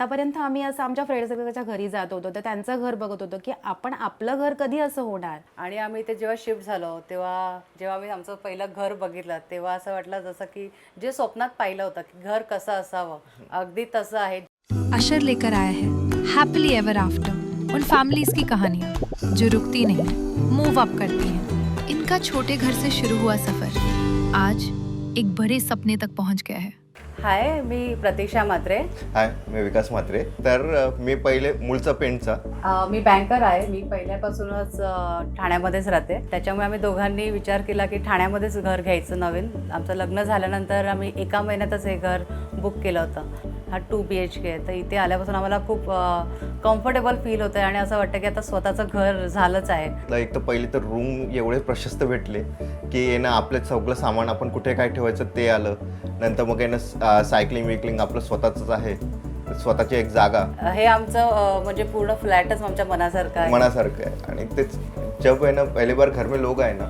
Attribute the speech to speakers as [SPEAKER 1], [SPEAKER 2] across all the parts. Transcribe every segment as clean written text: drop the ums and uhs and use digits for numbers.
[SPEAKER 1] आतापर्यंत आम्ही असं आमच्या फ्रेंड सर्कलच्या घरी जात होतो तर त्यांचं घर बघत होतो की आपण आपलं घर कधी असं होणार.
[SPEAKER 2] आणि आम्ही इथे जेव्हा शिफ्ट झालो तेव्हा जेव्हा आम्ही आमचं पहिलं घर बघितलं तेव्हा असं वाटलं जसं की जे स्वप्नात पाहिलं होतं की घर कसं असावं अगदी तसं आहे.
[SPEAKER 3] अशर लेकर आया है हैप्पीली एवर आफ्टर, उन फैमिलीज की कहानियाँ जो रुकती नहीं, मूव अप करती हैं. इनका छोटे घर से शुरू हुआ सफर आज एक बड़े सपने तक पहुंच गया है.
[SPEAKER 2] हाय, मी प्रतीक्षा म्हात्रे.
[SPEAKER 4] हाय, मी विकास म्हात्रे. तर मी पहिले मूळचा पेंटचा.
[SPEAKER 2] मी बँकर आहे. मी पहिल्यापासूनच ठाण्यामध्येच राहते. त्याच्यामुळे आम्ही दोघांनी विचार केला की ठाण्यामध्येच घर घ्यायचं नवीन. आमचं लग्न झाल्यानंतर आम्ही एका महिन्यातच हे घर बुक केलं होतं. हा 2 BHK आहे. तर इथे आल्यापासून आम्हाला खूप कम्फर्टेबल फील होतं आहे आणि असं वाटतं की आता स्वतःचं घर झालंच आहे.
[SPEAKER 4] एक तर पहिले तर रूम एवढे प्रशस्त भेटले की ना आपलं सगळं सामान आपण कुठे काय ठेवायचं ते आलं. नंतर मग सायकलिंग विकलिंग आपलं स्वतःच आहे, स्वतःची एक जागा.
[SPEAKER 2] हे आमचं म्हणजे पूर्ण फ्लॅटच आमच्या मनासारखं
[SPEAKER 4] आहे. आणि तेच जब है ना पहली बार घर में लोग आए ना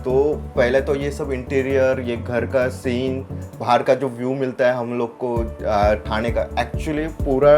[SPEAKER 4] तो पहले तो ये सब इंटीरियर, ये घर का सीन, बाहर का जो व्यू मिलता है हम लोग को ठाणे का, एक्चुअली पूरा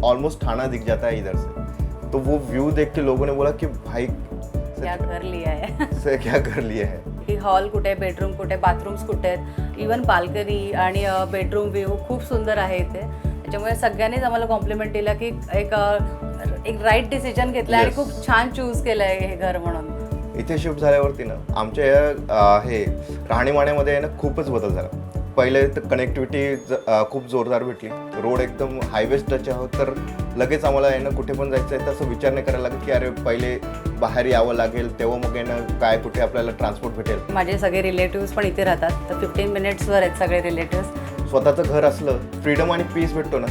[SPEAKER 4] ऑलमोस्ट ठाणा दिख जाता है इधर से. तो वो व्यू देख के लोगों ने बोला कि भाई
[SPEAKER 2] क्या घर लिया है.
[SPEAKER 4] क्या घर लिया है.
[SPEAKER 2] की हॉल कुठे, बेडरूम कुठे, बाथरूम्स कुठे आहेत, इवन बाल्कनी आणि बेडरूम व्ह्यू खूप सुंदर आहे इथे. त्याच्यामुळे सगळ्यांनीच आम्हाला कॉम्प्लिमेंट दिला की एक राईट डिसिजन घेतला आणि खूप छान चूज केलं आहे हे घर म्हणून.
[SPEAKER 4] इथे शिफ्ट झाल्यावरती ना आमच्या हे राहणीमानामध्ये ना खूपच बदल झाला. पहिले तर कनेक्टिव्हिटी खूप जोरदार भेटली. रोड एकदम हायवेज टच आहोत तर लगेच आम्हाला आहे ना कुठे पण जायचं आहे तसं विचार नाही करायला लागत की अरे पहिले बाहेर यावं लागेल तेव्हा मग आहे ना काय कुठे आपल्याला ट्रान्सपोर्ट भेटेल.
[SPEAKER 2] माझे सगळे रिलेटिव्स पण इथे राहतात. तर 15 मिनिट्सवर आहेत सगळे रिलेटिव्स.
[SPEAKER 4] स्वतःचं घर असलं फ्रीडम आणि पीस भेटतो ना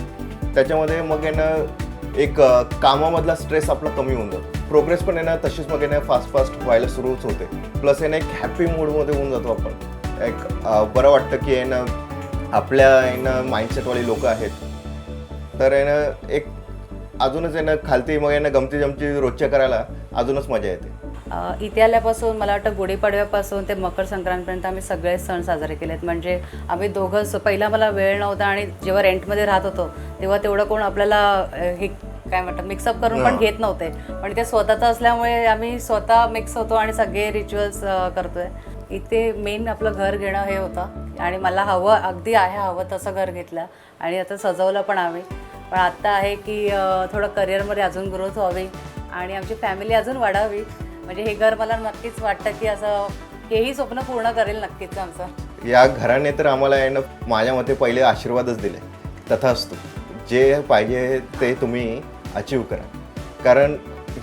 [SPEAKER 4] त्याच्यामध्ये मग आहे ना एक कामामधला स्ट्रेस आपला कमी होऊन जातो. प्रोग्रेस पण आहे ना तशीच मग आहे ना फास्ट व्हायला सुरूच होते. प्लस आहे ना एक हॅपी मूडमध्ये होऊन जातो आपण. एक बरं वाटतं की आहे ना आपल्या आहे ना माइंडसेटवाली लोक आहेत तर आहे ना एक अजूनच आहे ना खालती मग आहे ना गमती जमती रोजच्या करायला अजूनच मजा येते.
[SPEAKER 2] इथे आल्यापासून मला वाटतं गुढीपाडव्यापासून ते मकर संक्रांतपर्यंत आम्ही सगळे सण साजरे केलेत. म्हणजे आम्ही दोघंच, पहिला मला वेळ नव्हता आणि जेव्हा रेंटमध्ये राहत होतो तेव्हा तेवढं कोण आपल्याला हे काय म्हणतात मिक्सअप करून पण घेत नव्हते. पण ते स्वतःचं असल्यामुळे आम्ही स्वतः मिक्स होतो आणि सगळे रिच्युअल्स करतोय. इथे मेन आपलं घर घेणं हे होतं आणि मला अगदी हवं तसं घर घेतलं आणि आता सजवलं पण आम्ही. पण आत्ता आहे की थोडं करिअरमध्ये अजून ग्रोथ व्हावी आणि आमची फॅमिली अजून वाढावी. म्हणजे हे घर मला नक्कीच वाटतं की असं हेही स्वप्न पूर्ण करेल नक्कीच आमचं.
[SPEAKER 4] या घराने तर आम्हाला आहे ना माझ्या मते पहिले आशीर्वादच दिले. तथास्तु, जे पाहिजे ते तुम्ही अचीव करा. कारण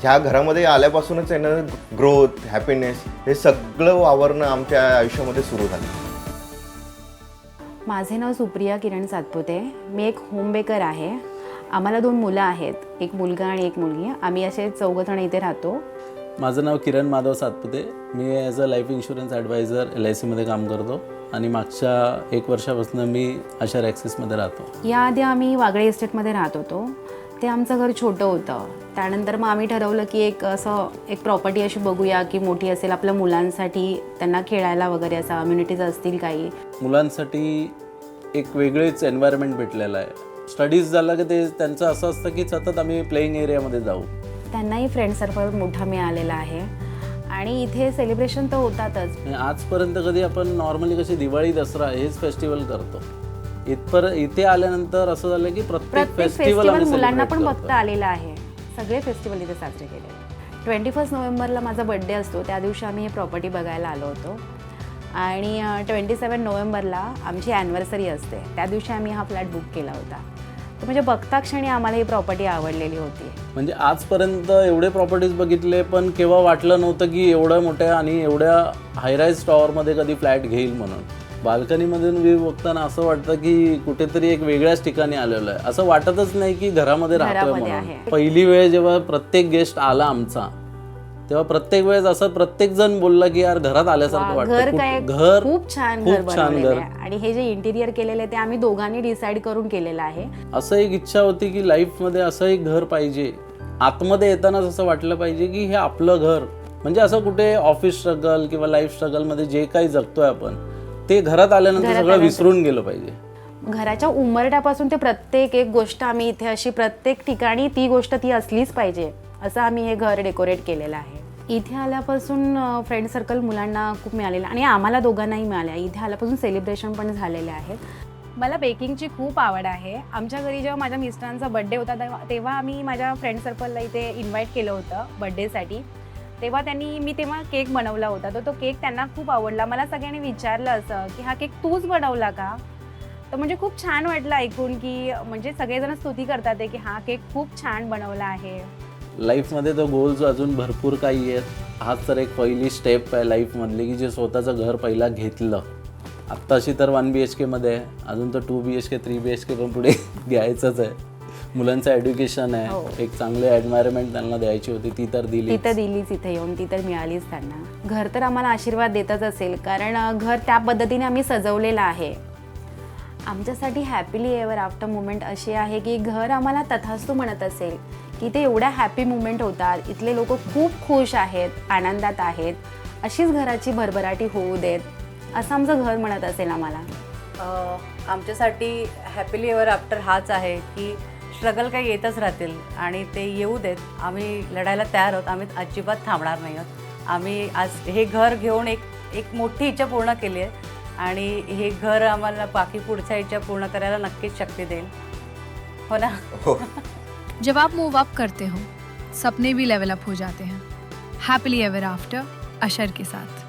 [SPEAKER 4] ह्या घरामध्ये आल्यापासूनच आहे ना ग्रोथ, हॅपीनेस हे सगळं वावरणं आमच्या आयुष्यामध्ये सुरू झालं.
[SPEAKER 1] माझे नाव सुप्रिया किरण सातपुते. मी एक होम बेकर आहे. आम्हाला 2 मुलं आहेत, एक मुलगा आणि एक मुलगी. आम्ही असे 4 जण इथे राहतो.
[SPEAKER 5] माझं नाव किरण माधव सातपुते. मी as a life insurance advisor LICमध्ये काम करतो आणि मागच्या 1 वर्षापासून मी अशर ॲक्सिसमध्ये राहतो.
[SPEAKER 1] याआधी आम्ही वागळे इस्टेटमध्ये राहत होतो. ते आमचं घर छोटं होतं. त्यानंतर मग आम्ही ठरवलं की एक प्रॉपर्टी अशी बघूया की मोठी असेल आपल्या मुलांसाठी, त्यांना खेळायला वगैरे असं अम्युनिटीज असतील काही.
[SPEAKER 5] मुलांसाठी एक वेगळेच एन्व्हायरमेंट भेटलेलं आहे. स्टडीज झालं की ते त्यांचं असं असतं की सतत आम्ही प्लेइंग एरियामध्ये जाऊ.
[SPEAKER 1] त्यांनाही फ्रेंड सर्कल मोठा मिळालेला आहे आणि इथे सेलिब्रेशन तर होतातच.
[SPEAKER 5] आजपर्यंत कधी आपण नॉर्मली कशी दिवाळी, दसरा हेच फेस्टिवल करतो. इथे आल्यानंतर असं झालं की प्रत्येक फेस्टिवल
[SPEAKER 1] मुलांना पण बघता आलेला आहे. सगळे फेस्टिवल इथे साजरे केले. 21 नोव्हेंबरला माझा बड्डे असतो. त्या दिवशी आम्ही हे प्रॉपर्टी बघायला आलो होतो आणि 27 नोव्हेंबरला आमची ॲनिव्हर्सरी असते. त्या दिवशी आम्ही हा फ्लॅट बुक केला होता. तर म्हणजे बघता क्षणी आम्हाला ही प्रॉपर्टी आवडलेली होती.
[SPEAKER 5] म्हणजे आजपर्यंत एवढे प्रॉपर्टीज बघितले पण केव्हा वाटलं नव्हतं की एवढ्या मोठ्या आणि एवढ्या हायराईज टॉवरमध्ये कधी फ्लॅट घेईल म्हणून. बाल्कनीमधून व्ह्यू बघताना असं वाटतं की कुठेतरी एक वेगळ्याच ठिकाणी आलेलो आहे. असं वाटतच नाही की घरामध्ये राहतोय म्हणून. पहिली वेळ जेव्हा प्रत्येक गेस्ट आला आमचा तेव्हा प्रत्येक वेळेस असं प्रत्येक जण बोलला की यार घरात आल्यासारखं वाटतं.
[SPEAKER 1] घर खूप छान घर आणि हे जे इंटिरियर केलेलं आहे ते आम्ही दोघांनी डिसाईड करून केलेलं आहे.
[SPEAKER 5] असं एक इच्छा होती की लाईफमध्ये असं एक घर पाहिजे. आतमध्ये येतानाच असं वाटलं पाहिजे की हे आपलं घर. म्हणजे असं कुठे ऑफिस स्ट्रगल किंवा लाईफ स्ट्रगलमध्ये जे काही जगतोय आपण ते घरात आल्यानंतर सगळं विसरून गेलं पाहिजे.
[SPEAKER 1] घराच्या उंबरठ्यापासून ते प्रत्येक एक गोष्ट आम्ही इथे अशी प्रत्येक ठिकाणी ती गोष्ट ती असलीच पाहिजे असं आम्ही हे घर डेकोरेट केलेलं आहे. इथे आल्यापासून फ्रेंड सर्कल मुलांना खूप मिळालेलं आणि आम्हाला दोघांनाही मिळाल्या. इथे आल्यापासून सेलिब्रेशन पण झालेले आहेत. मला बेकिंगची खूप आवड आहे. आमच्या घरी जेव्हा माझ्या मिस्टरांचा बड्डे होता तेव्हा आम्ही माझ्या फ्रेंड सर्कलला इथे इन्व्हाइट केलं होतं बड्डेसाठी. तेव्हा मी तेव्हा केक बनवला होता. तो केक त्यांना खूप आवडला. मला सगळ्यांनी विचारलं असं की हा केक तूच बनवला का? तर म्हणजे खूप छान वाटलं ऐकून की म्हणजे सगळेजण स्तुती करतात की हा केक खूप छान बनवला आहे.
[SPEAKER 5] लाईफमध्ये तर गोल्स अजून भरपूर काही आहेत. हाच तर एक पहिली स्टेप आहे लाईफमधली की जे स्वतःचं घर पहिला घेतलं. आत्ताशी तर 1 BHK मध्ये आहे, अजून तर 2 BHK 3 BHK पण पुढे घ्यायचंच आहे. मुलांचं एज्युकेशन आहे, एक चांगले एन्व्हायरमेंट त्यांना द्यायची होती ती तर दिली.
[SPEAKER 1] ती तर दिलीच इथे येऊन, ती तर मिळालीच त्यांना. घर तर आम्हाला आशीर्वाद देतच असेल कारण घर त्या पद्धतीने आम्ही सजवलेलं आहे. आमच्यासाठी हॅपीली एव्हर आफ्टर मुमेंट अशी आहे की घर आम्हाला तथास्तू म्हणत असेल की ते एवढ्या हॅपी मुमेंट होतात. इथले लोक खूप खुश आहेत, आनंदात आहेत. अशीच घराची भरभराटी होऊ देत असं आमचं घर म्हणत असेल आम्हाला.
[SPEAKER 2] आमच्यासाठी हॅपीली एव्हर आफ्टर हाच आहे की स्ट्रगल काही येतच राहतील आणि ते येऊ देत. आम्ही लढायला तयार आहोत. आम्ही अजिबात थांबणार नाही आहोत. आम्ही आज हे घर घेऊन एक मोठी इच्छा पूर्ण केली आहे आणि हे घर आम्हाला बाकी पुढच्या इच्छा पूर्ण करायला नक्कीच शक्ती देईल. हो ना?
[SPEAKER 3] जब आप मूव अप करते हो सपने भी लेवल अप हो जाते हैं. हैप्पीली एवर आफ्टर अशर के साथ.